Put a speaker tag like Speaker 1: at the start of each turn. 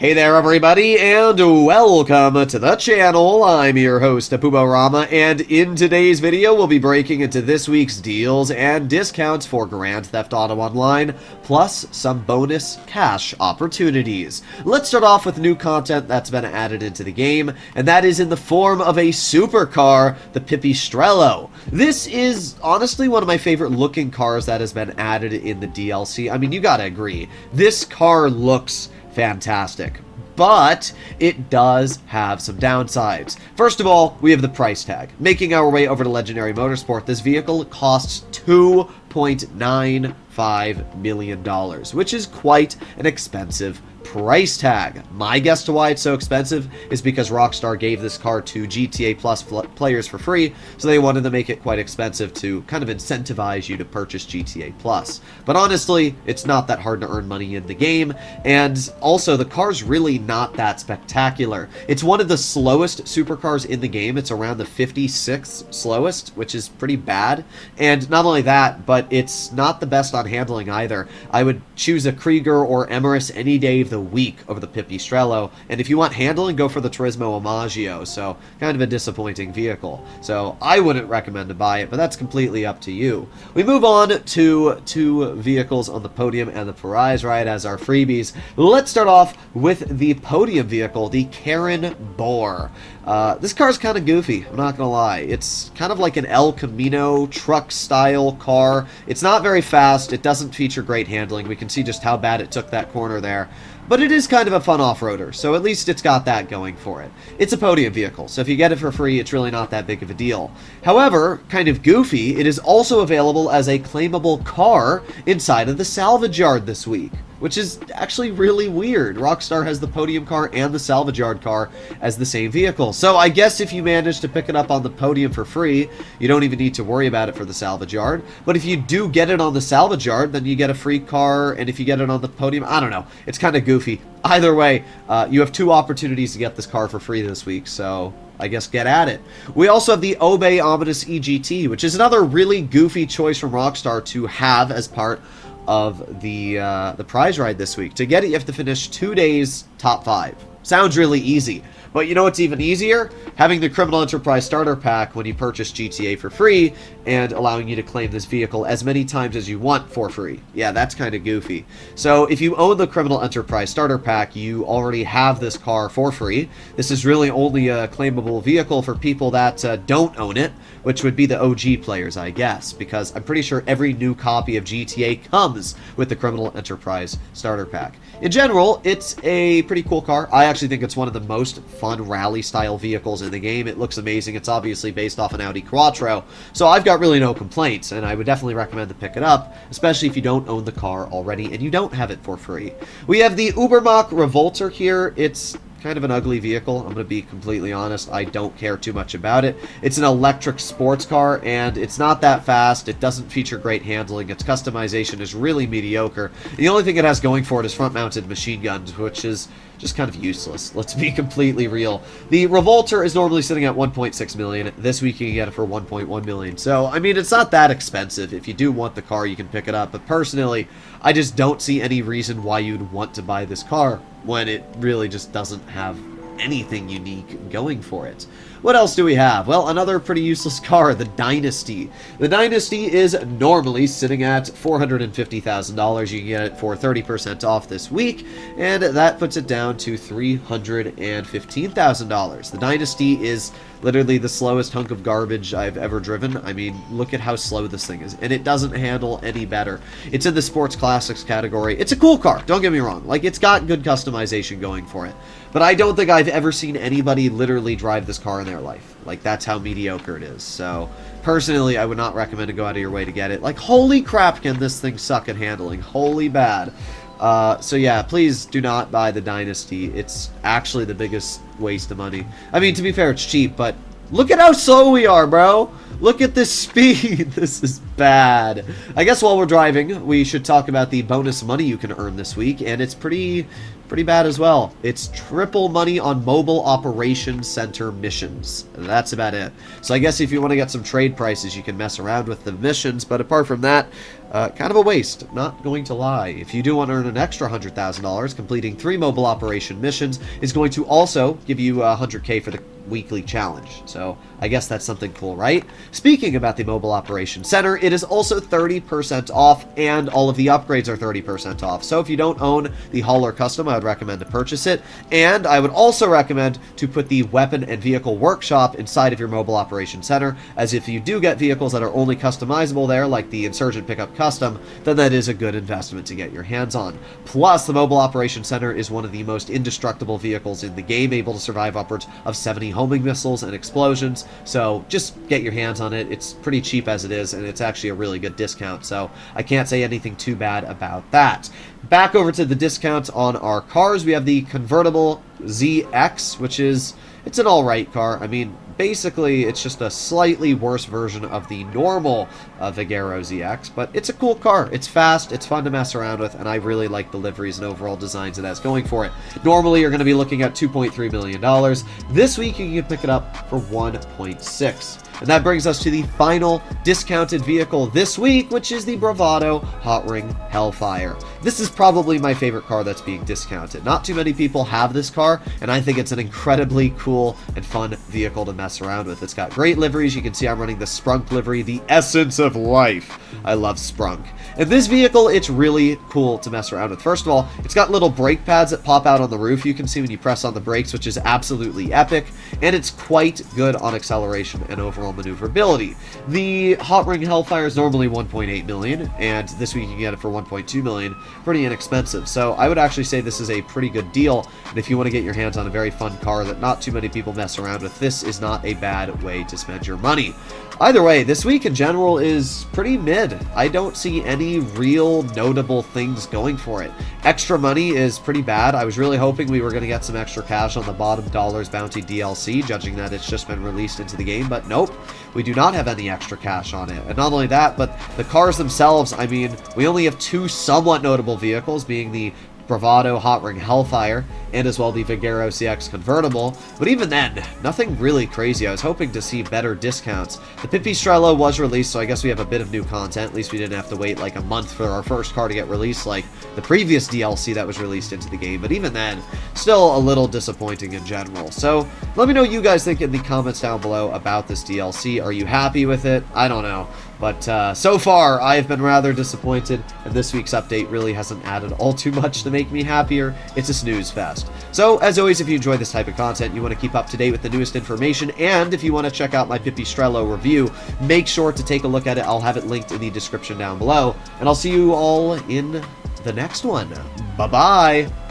Speaker 1: Hey there everybody, and welcome to the channel. I'm your host, Apuborama, and in today's video we'll be breaking into this week's deals and discounts for Grand Theft Auto Online, plus some bonus cash opportunities. Let's start off with new content that's been added into the game, and that is in the form of a supercar, the Pipistrello. This is honestly one of my favorite looking cars that has been added in the DLC. I mean, you gotta agree, this car looks fantastic, but it does have some downsides. First of all, we have the price tag. Making our way over to Legendary Motorsport, this vehicle costs $2.95 million, which is quite an expensive price tag. My guess to why it's so expensive is because Rockstar gave this car to GTA Plus players for free, so they wanted to make it quite expensive to kind of incentivize you to purchase GTA Plus. But honestly, it's not that hard to earn money in the game, and also the car's really not that spectacular. It's one of the slowest supercars in the game. It's around the 56th slowest, which is pretty bad. And not only that, but it's not the best on handling either. I would choose a Krieger or Emirates any day of the week over the Pipistrello, and if you want handling, go for the Turismo Omaggio, so kind of a disappointing vehicle. So I wouldn't recommend to buy it, but that's completely up to you. We move on to two vehicles on the podium and the prize ride as our freebies. Let's start off with the podium vehicle, the Karin Borr. This car is kind of goofy, I'm not gonna lie. It's kind of like an El Camino truck style car. It's not very fast, it doesn't feature great handling. We can see just how bad it took that corner there. But it is kind of a fun off-roader, so at least it's got that going for it. It's a podium vehicle, so if you get it for free, it's really not that big of a deal. However, kind of goofy, it is also available as a claimable car inside of the salvage yard this week, which is actually really weird. Rockstar has the podium car and the salvage yard car as the same vehicle. So I guess if you manage to pick it up on the podium for free, you don't even need to worry about it for the salvage yard. But if you do get it on the salvage yard, then you get a free car, and if you get it on the podium, I don't know. It's kind of goofy. Either way, you have two opportunities to get this car for free this week, so I guess get at it. We also have the Obey Omnibus EGT, which is another really goofy choice from Rockstar to have as part of the prize ride this week. To get it, you have to finish 2 days top 5. Sounds really easy. But you know what's even easier? Having the Criminal Enterprise Starter Pack when you purchase GTA for free and allowing you to claim this vehicle as many times as you want for free. Yeah, that's kind of goofy. So if you own the Criminal Enterprise Starter Pack, you already have this car for free. This is really only a claimable vehicle for people that don't own it, which would be the OG players, I guess, because I'm pretty sure every new copy of GTA comes with the Criminal Enterprise Starter Pack. In general, it's a pretty cool car. I actually think it's one of the most fun rally-style vehicles in the game. It looks amazing. It's obviously based off an Audi Quattro, so I've got really no complaints, and I would definitely recommend to pick it up, especially if you don't own the car already and you don't have it for free. We have the Ubermacht Revolter here. It's kind of an ugly vehicle, I'm going to be completely honest. I don't care too much about it. It's an electric sports car, and it's not that fast. It doesn't feature great handling. Its customization is really mediocre. The only thing it has going for it is front-mounted machine guns, which is just kind of useless. Let's be completely real. The Revolter is normally sitting at 1.6 million. This week you can get it for 1.1 million. So, I mean, it's not that expensive. If you do want the car, you can pick it up. But personally, I just don't see any reason why you'd want to buy this car when it really just doesn't have anything unique going for it. What else do we have? Well, another pretty useless car, the Dynasty. The Dynasty is normally sitting at $450,000. You can get it for 30% off this week, and that puts it down to $315,000. The Dynasty is literally the slowest hunk of garbage I've ever driven. I mean, look at how slow this thing is, and it doesn't handle any better. It's in the Sports Classics category. It's a cool car, don't get me wrong. Like, it's got good customization going for it. But I don't think I've ever seen anybody literally drive this car in their life. Like, that's how mediocre it is. So, personally, I would not recommend to go out of your way to get it. Like, holy crap, can this thing suck at handling. Holy bad. So yeah, please do not buy the Dynasty. It's actually the biggest waste of money. I mean, to be fair, it's cheap, but look at how slow we are, bro. Look at this speed. This is bad. I guess while we're driving, we should talk about the bonus money you can earn this week, and it's pretty pretty bad as well. It's triple money on Mobile Operations Center missions. That's about it. So I guess if you want to get some trade prices, you can mess around with the missions, but apart from that, kind of a waste, not going to lie. If you do want to earn an extra $100,000, completing 3 mobile operation missions is going to also give you 100K for the weekly challenge. So I guess that's something cool, right? Speaking about the Mobile Operations Center, it is also 30% off, and all of the upgrades are 30% off. So if you don't own the Hauler Custom, I would recommend to purchase it. And I would also recommend to put the Weapon and Vehicle Workshop inside of your Mobile Operations Center, as if you do get vehicles that are only customizable there, like the Insurgent Pickup Custom, then that is a good investment to get your hands on. Plus, the Mobile Operations Center is one of the most indestructible vehicles in the game, able to survive upwards of 70 homing missiles and explosions, so just get your hands on it. It's pretty cheap as it is, and it's actually a really good discount, so I can't say anything too bad about that. Back over to the discounts on our cars, we have the convertible ZX, which is, it's an alright car. I mean, basically, it's just a slightly worse version of the normal Vigero ZX, but it's a cool car. It's fast, it's fun to mess around with, and I really like the liveries and overall designs it has going for it. Normally, you're going to be looking at $2.3 million. This week, you can pick it up for 1.6. And that brings us to the final discounted vehicle this week, which is the Bravado Hot Ring Hellfire. This is probably my favorite car that's being discounted. Not too many people have this car, and I think it's an incredibly cool and fun vehicle to mess around with. It's got great liveries. You can see I'm running the Sprunk livery, the essence of life. I love Sprunk. And this vehicle, it's really cool to mess around with. First of all, it's got little brake pads that pop out on the roof. You can see when you press on the brakes, which is absolutely epic, and it's quite good on acceleration and overall maneuverability. The Hot Ring Hellfire is normally $1.8 million, and this week you can get it for $1.2 million. Pretty inexpensive. So I would actually say this is a pretty good deal, and if you want to get your hands on a very fun car that not too many people mess around with, this is not a bad way to spend your money. Either way, this week in general is pretty mid. I don't see any real notable things going for it. Extra money is pretty bad. I was really hoping we were going to get some extra cash on the Bottom Dollars Bounty DLC, judging that it's just been released into the game, but nope. We do not have any extra cash on it. And not only that, but the cars themselves, I mean, we only have 2 somewhat notable vehicles, being the Bravado Hot Ring Hellfire, and as well the Vigero CX Convertible, but even then, nothing really crazy. I was hoping to see better discounts. The Pipistrello was released, so I guess we have a bit of new content. At least we didn't have to wait like a month for our first car to get released like the previous DLC that was released into the game, but even then, still a little disappointing in general. So let me know what you guys think in the comments down below about this DLC. Are you happy with it? I don't know. But so far, I've been rather disappointed, and this week's update really hasn't added all too much to make me happier. It's a snooze fest. So, as always, if you enjoy this type of content, you want to keep up to date with the newest information, and if you want to check out my Pipistrello review, make sure to take a look at it. I'll have it linked in the description down below, and I'll see you all in the next one. Bye-bye!